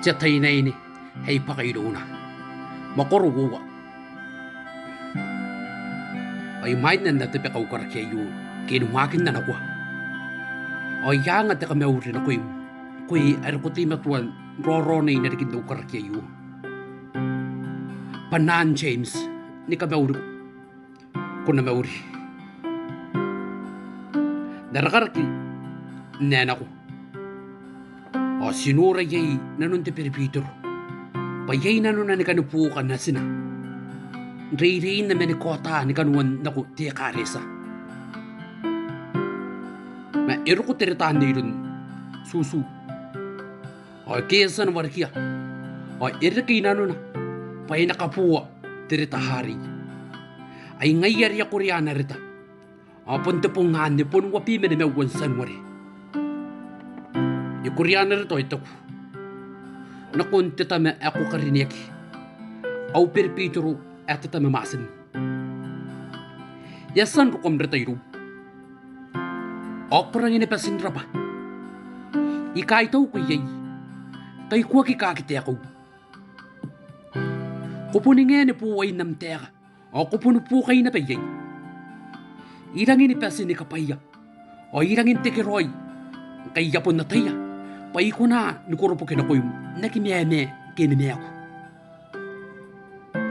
Jatay na ini, hey pakaido na. Makoruwa. Ay may na natipe ka ukar kayo, kinumakin na nakwa. Ay yang at kami urin ako yung, kuy arkuti matuan, roro na inarikin na ukar kayo. Panan James, ni kami urin, kung na mauri. Darakar ki, nena ko. O sinura yay nanun te peripitro. Payay nanun na ni kanupukan na sina. Ririin na menikota ni kanuan na ko tiya karesa. Ma iro ko tiritahan na yun susu. O kesa na warkiya. O irikay nanun na. Payay nakapuwa tiritahari. Ay ngayari ya koreana rita. O punta pong ngani pun wapi menemewan sanwari. Yung Koreaner ito, ito ko. Nakunti tama ako kariniyaki. Au perpituro at tama masin. Yasan ko kumre tayo. Ako parang inipasin rapa. Ika ito ko yay. Tayo ko kikakiti ako. Kupunin nga ni po ay namtera. O kupunin po kayo na pa yay. Irang inipasin ni kapaya. O irang intikiroy. Kaya po na tayo. Pai ko na nukuro po kinakoy nakimiyame kinime ako.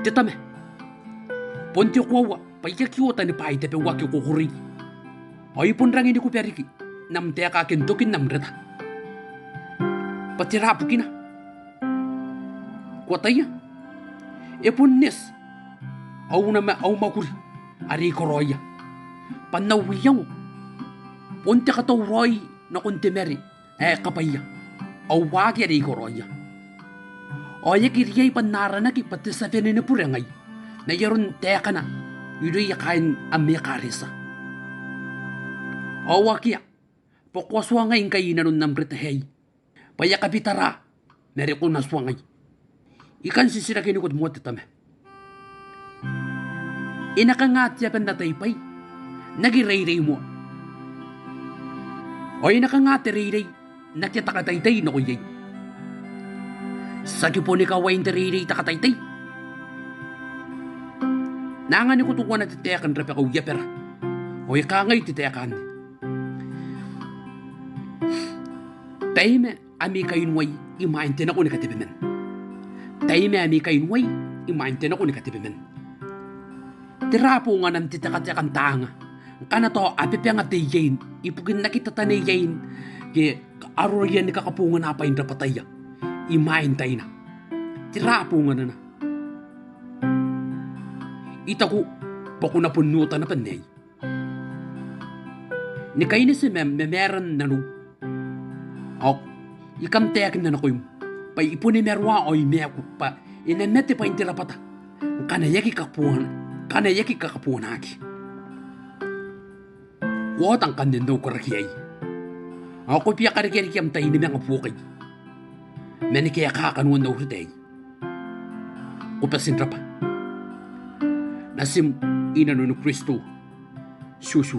Titame. Ponti ko wa pai kiota ni pai tepe wa ko kuri. Ay pun rang ini ko periki nam te ka ken tokin nam reta. Patira po kina. Kuataya. E pun nes. Au na ma au makuri. Ari ko roya. Panawiyaw. Ponti ka to roy na kontemeri. Kapaya. O wagi ari ko roya. O yakiriyay panara na ki pati sa fenin na purangay. Na yaron teka na. Yudoy yakain ame karisa. O wakia. Pokwaswa ngayon kayo na nun ng britahay. Paya kapitara. Nari ko naswa ngay. Ikan sisira kinikot mo titame. Inakangat yapan na taypay. Nagiray-ray mo. O inakangat ray-ray. Nakitakataytay na ko yay. Saki po ni kawain tariray takataytay. Nangan ni kutuwa na titekan rapi ako yapera. O ikangay titekan. Tayme ami kayunway imaintin ako ni katibimen. Tayme ami kayunway imaintin ako ni katibimen. Tirapo nga ng titekatekan tanga. Kana to apipi nga tiyayin. Ipugin nakita taniyayin. Kaya aro yan ni kakapungan na pa yung rapataya. Imain tayo na. Tirapungan na. Ita ko, bako na punuta na panay. Ni kayo ni si memeran na nung. O, ikam tekin na na ko yung. Pa ipuni merwa o imeko pa. Inanete pa yung tirapata. Kanayaki kakapungan aki. Wotang kandin daw karakiyay. Ako piya karikirikiyam tayo ni mga pukay. Meni kaya kakanuan na uritay. Kupasin rapa. Nasim inano ni Kristo. Susu.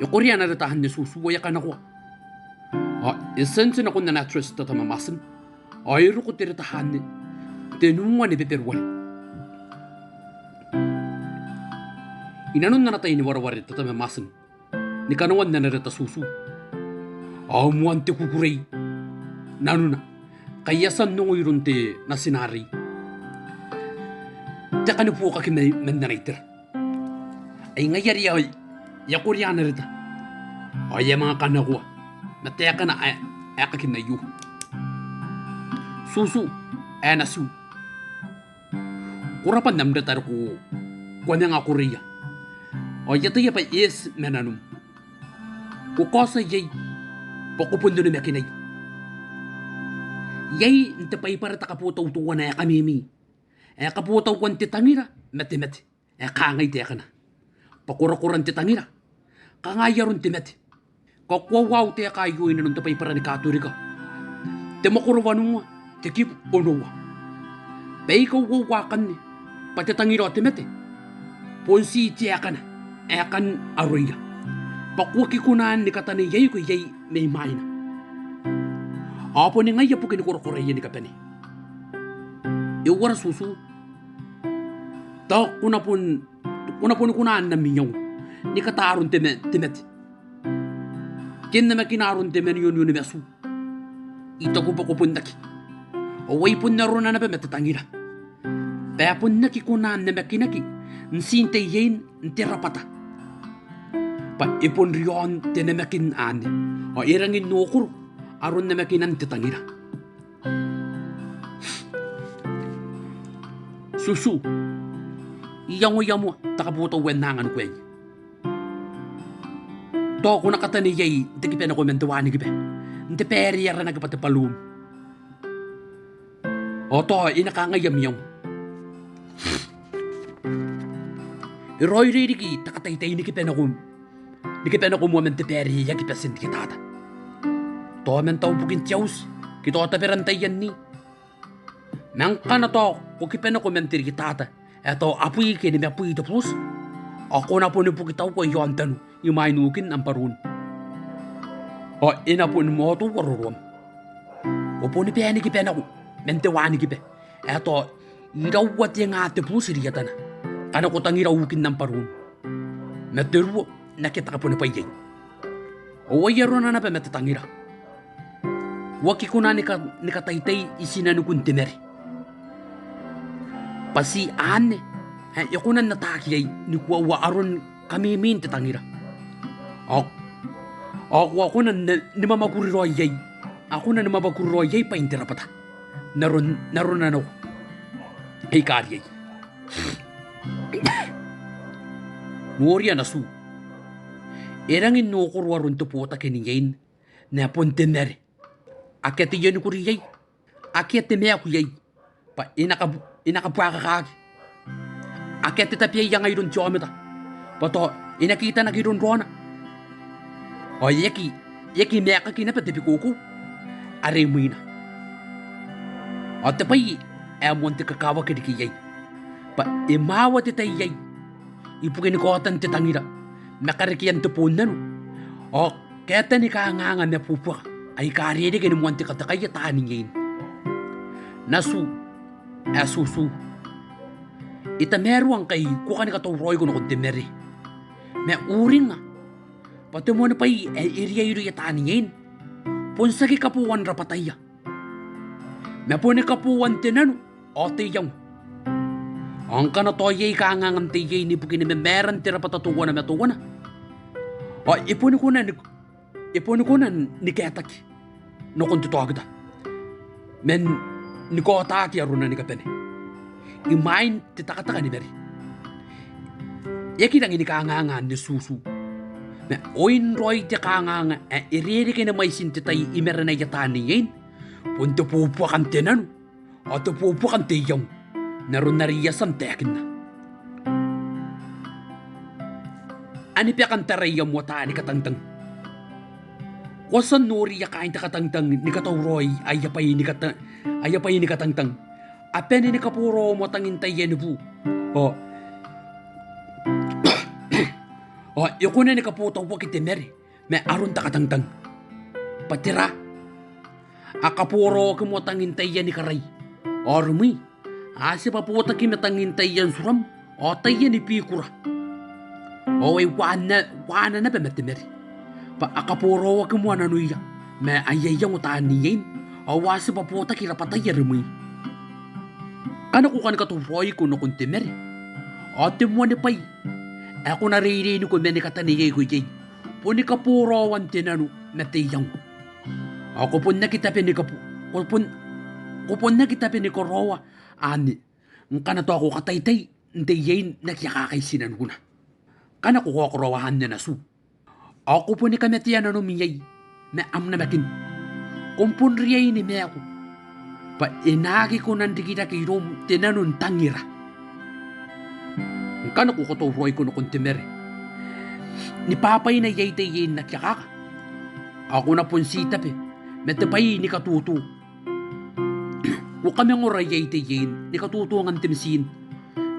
Yung Koreana ratahan ni Susu, waya ka na ko. Isensin ako na natres ito tamamasin. Ayro ko tiratahan ni. Tinungan ni Peperwal. Inanon na natay ni warawari ito tamamasin. Ni kanuan na narita Susu. Amuante kukuray. Nano na. Kayasan nung uyron te na sinari. Taka na po kakin na nariter. Ay ngayari ay yakuriya na rita. Ay mga kanakwa. Nateka na ay kakin na yu. Susu. Ay nasu. Kurapan namdatar ko. Kwan nga kuriya. O yato ya pa is menanum. Kukosa yay. Pakupundo na makinay. Yay, nte pa iparata kaputaw tuwa na kamimi. Kaputaw kwan titangira, mati-mati. Kangay teka na. Pakurakuran titangira. Kangayaron timati. Kakwawaw teka kayo ina nung tapay para ni katurika. Temakurwa nunga, tikip unuwa. Pay kawawakan ni, patitangira timati. Ponsi teka na, ekan aroya. Pakwaki kunaan ni katani yay ko yay may maina. Apo ni ngaya po kinikuro-kuro yan ni kapani. Iwara susu. Ta kuna pun kunaan na minyaw. Ni kataron timet. Kin na makinarun temen yun ni mesu. Ito ko pa kupundaki. Away pun na ron na napametatangila. Kaya pun naki kunaan na makinaki. Nsinte yen ntirapata. Pa ipon riyon tinamakin ane. O irangin nukur. Aron na makinan titangila. Susu. Iyango takabuto wenangan kwen. To ko nakatani yay, hindi kipe na komentuwani kipe. Hindi peri yara nagpatapalum. O to, inakangayam yung. Iroy ririki, takataytay ni kipe na kum. Ni kipe na kumuamenti peri ya kipe sinti kitata. To men tau bukin tiyaus, kito taperantay yan ni. Nangka na to, kukipe na komentir kitata. Eto apuy kini me apuy ito plus. Ako na po ni pukitaw ko yon tanu, imainukin ang parun. O ina po ni mo ito warurum. O po ni peni kipe na ko, mentewani kipe. Eto, irawat yung ate plus iriyatan na. Kana ko tang irawukin ng parun. Meteru, nakita ka po ni payay. O wayaro na na pa metatangira. Waki ko na ni kataytay isinanukun timeri. Pasi ane, yakunan natakiyay ni kuwa aron kami min titangira. Ako na nimamaguriroyay. Ako na nimamaguriroyay pa intirapata. Naron na ako. Hey kariyay. Nuorya na su. Erangin nukurwarun to puta kiniyain na puntimeri. Akyat yan ko riyay. Akyat me ako yay. Pa inakapwaka kaki. Akyat tapiyay yang ayron tiyomita. Pato inakita na giron rona. O yaki meka kinapatipi kuku. Are mo ina. O tapay monte kakawa kidikiyay. Pa imawa titay yay. Ipukinikotan titangira. Makarikiyan tupunan. O keta ni kaangangan na pupuka. Ay kariyade kini muanti katakaya taanin ngayon. Nasu, susu. Ita meruang kay kuka ni katawroy ko na kontimeri. Me uring nga. Pati mo na pa'y iriya ya taanin ngayon. Punsaki kapuan rapataya. Me po ni kapuan tinano. O tiyang. Ang kanatoyay kaangangan tiyay ni pukini memeran tira patatuwa na metuwa na. O ipuni ko na ni ketaki. No kung tito agad. Men ni ko ataki aro na ni kapene. Imain titakataka ni Mary. Yaki nang inikaangangan ni susu. Na oin roy ti kaanganga iriri kina may sintitay imera na yatan niyin. Punto pupo kan tenan. O to pupo kan tiyong. Naroon nariyasan tekin na. Ani pa kan tarayam wata ni katangtang. Wasan nori ya kain takatangtang ni katawroy ayapay ni katangtang. Apen ni kapuro mo tangintay yan bu. Yoko na ni kaputaw wakit emeri. Me aron takatangtang. Patira. Akapuro mo tangintay yan ni karay. Ormi. Asi paputa kimatangintay yan suram. O tayo ni pikura. Ay wana na pametimeri. Pa akapuro wag mo na nuya. Me ayayang utaan niyin. Awasi pa puta kirapatay yarimi. Kana ko kan katuroy ko no kuntimeri. Ate mo ni pay. Ako naririnig ko na ni katanigay ko yay. Puni kapuro wan tinano na tiyang. Ako po nakitapin ni kapu. Kupon nakitapin ni korowa. Ani. Ang kana to ako kataytay. Hindi yayin nakyakakay sinan ko na. Kana ko korowahan niya na su. Ako po ni kametiyan na numiyay na amnamakin. Kumpun riyay ni me ako. Pa inagi ko nandikita kay Rom tinanun tangira. Ang kano ko katuroy ko no kontimere. Ni papay na yay tayin na kyakaka. Ako na punsitap metapay ni katuto. Kung kami ng oray yay tayin ni katuto ang timsin.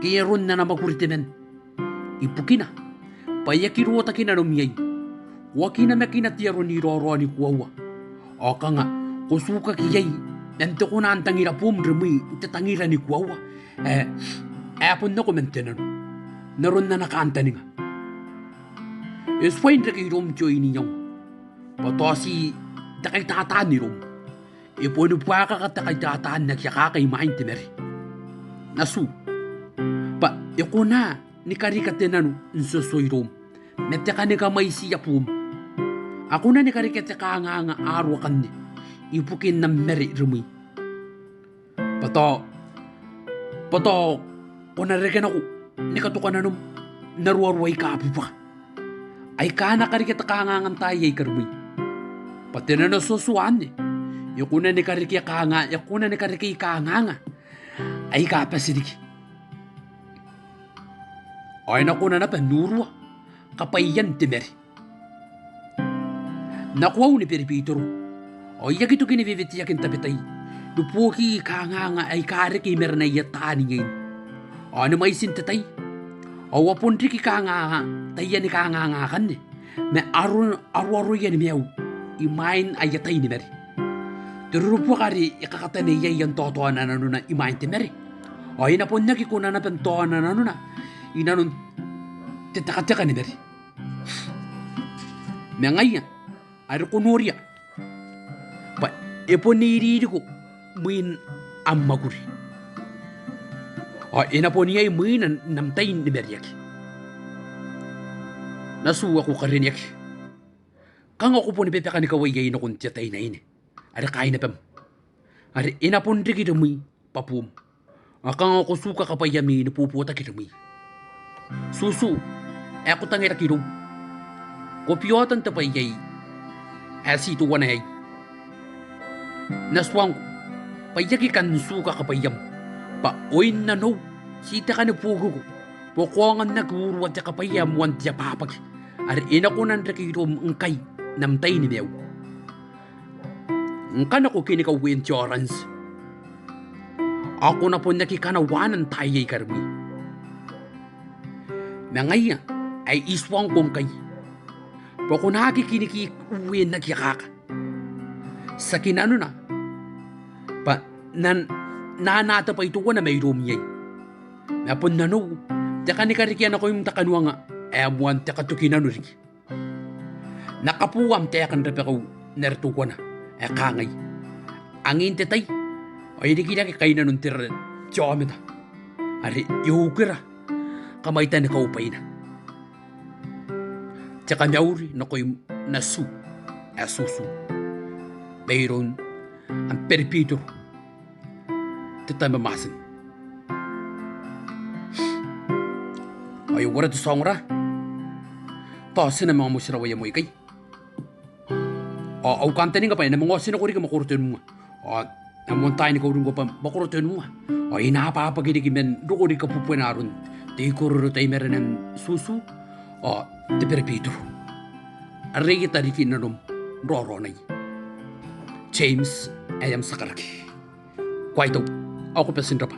Kaya ron na magkuritimen. Ipukina. Payakirota kinanumiyay. Waki na makinatiyaro ni Roro ni Kuwawa. O ka nga, kusuka kiyay nante ko na tangira pum remi te tangira ni kuawa apun na ko mentenan naron na nakanta ni nga is fine ra kay rom joy ni nyong patosi takay tataan ni rom ipuno pa ka takay tataan nagyakakay main timeri nasu pa iko na ni karikatenan nsosoy rom mette ka ni kamay siya pum ako na ni karikate ka nga arwa kan ni ipukin na meri rumi. Pato, kung narigan ako, nikatukan na nung naruarway ka api pa. Ay ka nakarikita ka nga ng tayo ay karumi. Pati na nasusuan eh. Yung na ni karikya ka nga, yung na ni karikya ka nga. Ay ka pa sinig. Ay na kuna na panurwa, kapayan timeri. Nakuha ni Peripitro. O yak itu kini bibit yakin tapitay. Dupuki ka nga ay kare kay meron na yatani ngayon. O ano may sintatay? O wapon riki ka nga tayan ni ka nga kan ni. Me aro yan miyaw. Imain ay yatay ni Mary. Turupo kari ikakata ni yan totoan na nano na imain ti Mary. O inapon na kikuna na pentoan na nano na. Inanon titakataka ni Mary. Me ngayon, ari kunurya. Ipon niriri ko muin ammaguri. O inapon niya muin namtay ni Meryak. Nasuwa ko karin yak. Kang ako po ni Pepe ka ni kaway gay na kung tiyatay na ini. Ari kain na pam. Ari inapon rin kita muy papum. Kang ako suka kapayami napuputa kita muy. Susu, ako tangira kirong. Kopyotan tapay gay. Asito wana hay. Naswang payagi kan suka kapayam pa oin na no sita ka na pugo ko pokongan na guru at kapayam wan tiya papag ar ina ko nan rekirom ngkay namtay ni mew ngkan ako kinikaw insurance ako na po nakikanawanan tayay karmi na ngayon ay iswang kong kay poko nakikiniki uwin nagyakaka sa kinano na pa nanata pa ito ko na may room yay napon na no taka ni karikyan ako yung takanwa nga amuan taka to kinano rin nakapuwam tayo kan repe ko nerto ko na kangay angin tetay ay di kinaki kayo na nun tira tiyome na ari yukira kamay tayo nakaupay na taka nyauri na ko yung nasu asusu mayroon ang Peripitro titay mamasin ay wala to sa ongra tasin na mga musirawaya mo ikay au kanta ni nga pa na mga sinakuri ka makurutin mo namun tayo ni kaurin ko pa makurutin mo ay napapagidigimen doon ka pupunaron di kururo tayo meron ng susu di Peripitro array kita di kinanom roronay James ayam sakaraki. Kwaito, ako pa sinrapa.